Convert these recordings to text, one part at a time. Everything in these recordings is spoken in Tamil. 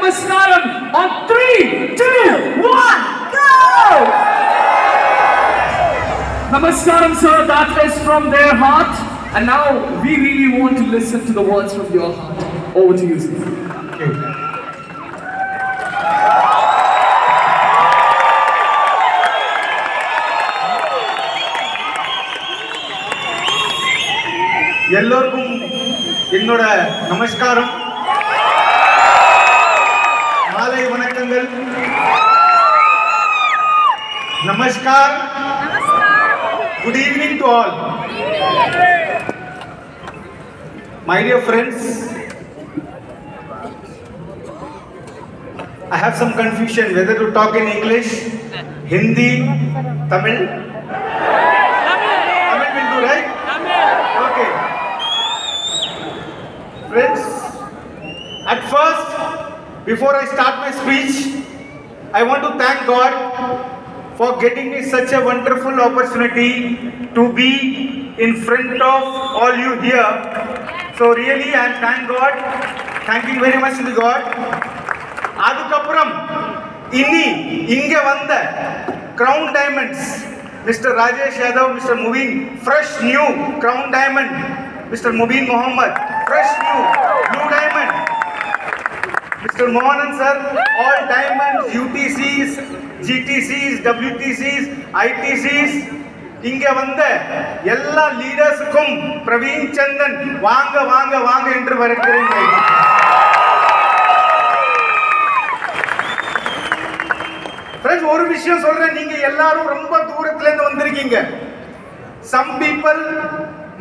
Namaskaram on 3, 2, 1, go! Namaskaram, sir, that is from their heart. And now we really want to listen to the words from your heart. Over to you, sir. Okay. எல்லோருக்கும் என்னோட நமஸ்காரம், மாலை வணக்கங்கள். நமஸ்கார். Good evening to all. My dear friends, I have some confusion whether to talk in English, Hindi, Tamil. Tamil will do, right? Okay. Friends, at first, before I start my speech, I want to thank God for getting me such a wonderful opportunity to be in front of all you here. So really, I thank God. Thanking very much to God. அதுக்கப்புறம் இனி இங்க வந்த Crown Diamonds, Mr. Rajesh Yadav, Mr. Mubin, fresh new Crown Diamond, Mr. Mubin Mohammed, fresh new Blue Diamond, Mr. Mohanan sir, all diamonds, UTCs, GTCs, WTCs, ITCs, இங்க வந்த எல்லா லீடர்ஸுக்கும் பிரவீன் சந்தன் வாங்க வாங்க வாங்க என்று வரவேற்கிறேன். ஃப்ரெண்ட்ஸ், ஒரு விஷயம் சொல்றேன், நீங்க எல்லாரும் ரொம்ப தூரத்துல இருந்து வந்திருக்கீங்க. Some people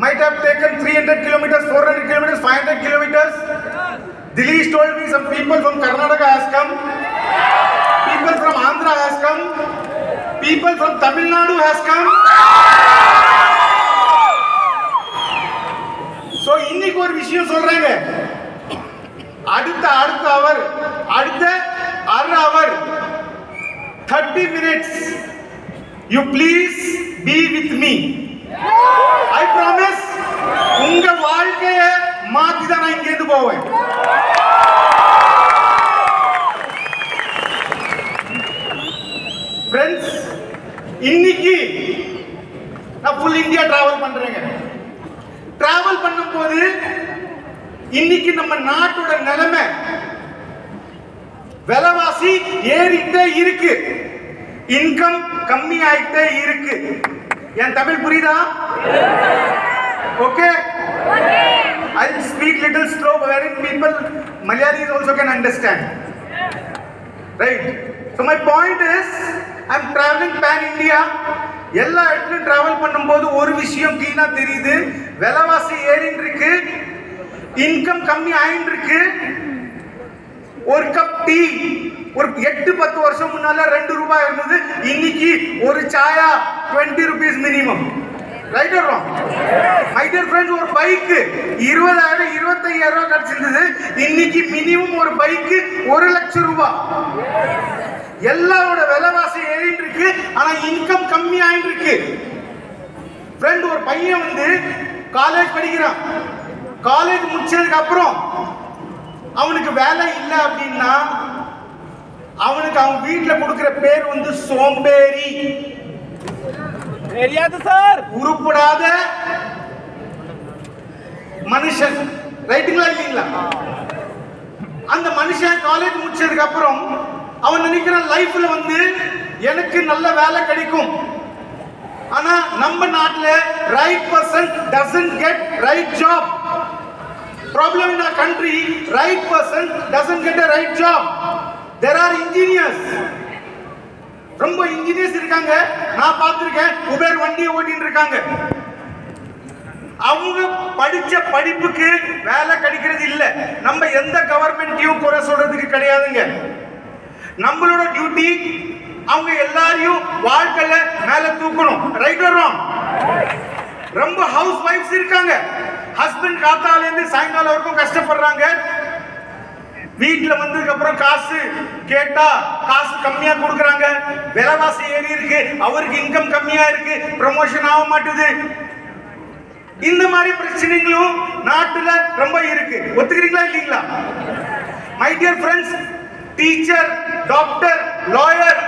might have taken 300 kilometers, 400 kilometers, 500 kilometers. Dilesh told me some people from Karnataka has come, people from Andhra has come, people from Tamil Nadu has come. So இன்னைக்கு ஒரு விஷயம் சொல்றாங்க, அடுத்த அவர் அடுத்த அரை அவர் 30 minutes you please be with me. I promise உங்க வாழ்க்கைய மாத்தி தான் நான் இங்க இருந்து போவேன். Friends, இன்னைக்கு நான் full India travel பண்றேங்க. travel பண்ணும்போது இன்னைக்கு நம்ம நாட்டோட நிலைமை விலைவாசி ஏறிட்டே இருக்கு, இன்கம் கம்மி ஆயிட்டே இருக்கு. என் தமிழ் புரியுதா? Okay? I will speak little slow wherein people Malayalis also can understand. Right? So my point is, I am traveling pan India. எல்லா இடத்துலயும் டிராவல் பண்ணும்போது ஒரு விஷயம் கிளீனா தெரியுது, விலைவாசி ஏறிட்டு இருக்கு, இன்கம் கம்மி ஆயிட்டு இருக்கு. ஒரு கப் டீ ஒரு 8-10 வருஷம் முன்னால 2 ரூபாய் இருந்தது, இன்னைக்கு ஒரு சாயா 20 rupees minimum. Right or wrong? My dear friends, ஒரு பைக் 20,000 25,000 கிடைச்சிருந்தது, இன்னைக்கு மினிமம் ஒரு பைக் 1 லட்சம் ரூபாய். எல்லாரோட விலைவாசி ஏறிட்டு இருக்கு, ஆனா இன்கம் கம்மி ஆயிட்டு இருக்கு. ஃப்ரெண்ட், ஒரு பையன் வந்து காலேஜ் படிக்கிறான், காலேஜ் முடிச்சதுக்கு அப்புறம் அவனுக்கு வேலை இல்லை அப்படின்னா அவனுக்கு அவன் வீட்டுல கொடுக்கிற பேர் வந்து சோம்பேறி, உருப்படாத மனுஷன். ரைட்டுங்களா இல்லைங்களா? அந்த மனுஷன் காலேஜ் முடிச்சதுக்கு அப்புறம் அவன் நினைக்கிறான் லைஃப்ல வந்து எனக்கு நல்ல வேலை கிடைக்கும். ஆனா நம்ம நாட்டுல right person doesn't get right job. Problem in our country, right person doesn't get a right job. There are engineers. ரொம்ப இன்ஜினியர்ஸ் இருக்காங்க, நான் பார்த்திருக்கேன். உபேர் வண்டி ஓட்டிட்டு இருக்காங்க. அவங்க படிச்ச படிப்புக்கு வேலை கிடைக்கிறது இல்ல. நம்ம எந்த கவர்மெண்ட்டையும் குறை சொல்றதுக்கு கிடையாதுங்க. நம்மளோட டியூட்டி அவங்க எல்லாரையும் வாழ்க்கையில மேல தூக்கணும். Right or wrong? ரொம்ப ஹவுஸ் வைஃப்ஸ் இருக்காங்க, ஹஸ்பண்ட் காத்தால இருந்து சாயங்காலம் வரைக்கும் கஷ்டப்படுறாங்க. வீட்டுல வந்ததுக்கு அப்புறம் காசு கேட்டா காசு கம்மியா கொடுக்கறாங்க, விலைவாசி ஏறி இருக்கு, அவருக்கு இன்கம் கம்மியா இருக்கு, ப்ரமோஷன் ஆக மாட்டுது. இந்த மாதிரி பிரச்சனைகளும் நாட்டுல ரொம்ப இருக்கு. ஒத்துக்கிறீங்களா இல்லீங்களா? My dear friends, teacher, doctor, lawyer.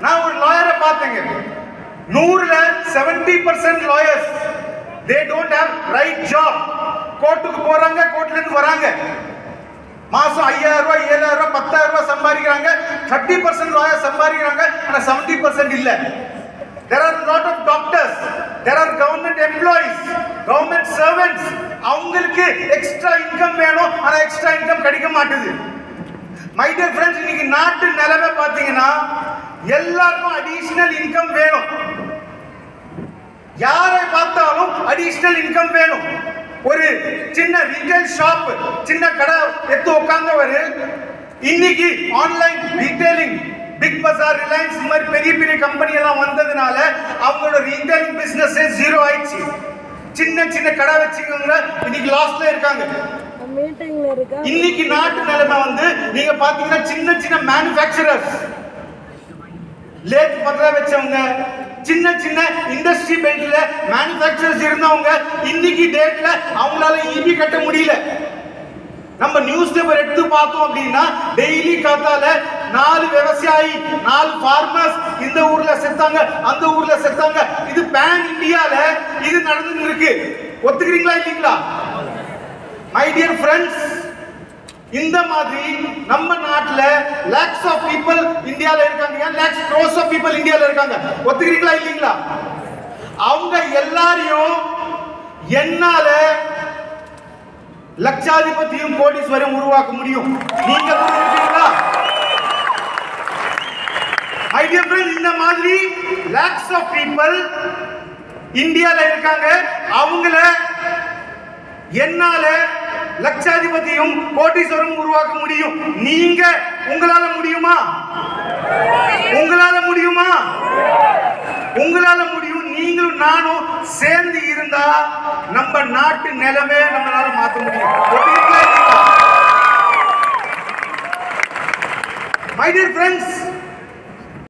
நான் ஒரு லாயரை பார்த்தேங்க. 100ல 70% lawyers they don't have right job. கோர்ட்டுக்கு போறாங்க, கோர்ட்ல இருந்து வராங்க, மாசம் 5000 ரூபாய் 7000 ரூபாய் 10000 ரூபாய் சம்பாதிக்கிறாங்க. 30% லாயர் சம்பாதிக்கிறாங்க, ஆனா 70% இல்ல. There are a lot of doctors, there are government employees, government servants. அவங்களுக்கு எக்ஸ்ட்ரா இன்கம் வேணும், ஆனா எக்ஸ்ட்ரா இன்கம் கிடைக்க மாட்டுது. My dear friends, இன்னைக்கு நாட்டு நிலைமை பாத்தீங்கன்னா எல்லாருக்கும் அடிஷனல் இன்கம் வேணும். யாரை பார்த்தாலும் அடிஷனல் இன்கம் வேணும். ஒரு சின்ன ரீட்டைல் ஷாப், சின்ன கடை எடுத்து உட்கார்ந்தவர் இன்னைக்கு ஆன்லைன் ரீட்டைலிங், பிக் பஜார், ரிலையன்ஸ் இந்த மாதிரி பெரிய பெரிய கம்பெனி எல்லாம் வந்ததுனால அவங்களோட ரீட்டைலிங் பிசினஸ் ஜீரோ ஆயிடுச்சு. சின்ன சின்ன கடை வச்சுக்கவங்க இன்னைக்கு லாஸ்ட்ல இருக்காங்க. இன்னைக்கு நாட்டு நிலைமை வந்து நீங்க பாத்தீங்கன்னா சின்ன சின்ன மேனுஃபேக்சரர்ஸ், லேத் பத்திர வச்சவங்க, சின்ன சின்ன இண்டஸ்ட்ரி பெல்ட்ல மேனுஃபேக்சரர்ஸ் இருந்தவங்க இன்னைக்கு டேட்ல அவங்களால ஈபி கட்ட முடியல. நம்ம நியூஸ் பேப்பர் எடுத்து பார்த்தோம் அப்படின்னா டெய்லி காத்தால 4 விவசாயி, 4 ஃபார்மர்ஸ் இந்த ஊர்ல செத்தாங்க, அந்த ஊர்ல செத்தாங்க. இது பேன் இந்தியால இது நடந்துட்டு இருக்கு. ஒத்துக்கிறீங்களா இல்லீங்களா? மை டியர் ஃப்ரெண்ட்ஸ், இந்த மாதிரி நம்ம நாட்டுல lakhs of people இந்தியால இருக்காங்க, lakhs crores of people இந்தியால இருக்காங்க. ஒத்துக்கிறீங்களா இல்லீங்களா? அவங்க எல்லாரையும் என்னால லட்சாதிபதியும் கோடீஸ்வரரும் உருவாக்க முடியும். நீங்க இருக்கீங்களா? My dear friends, இந்த மாதிரி lakhs of people இந்தியால இருக்காங்க. அவங்கள என்னால லட்சாதிபதியும் கோடீஸ்வரரும் உருவாக்க முடியும். நீங்க உங்களால முடியுமா? உங்களால முடியுமா? உங்களால முடியும். நீங்களும் நானும் சேர்ந்து இருந்தா நம்ம நாட்டு நிலைமை நம்மளால மாற்ற முடியும். My dear friends,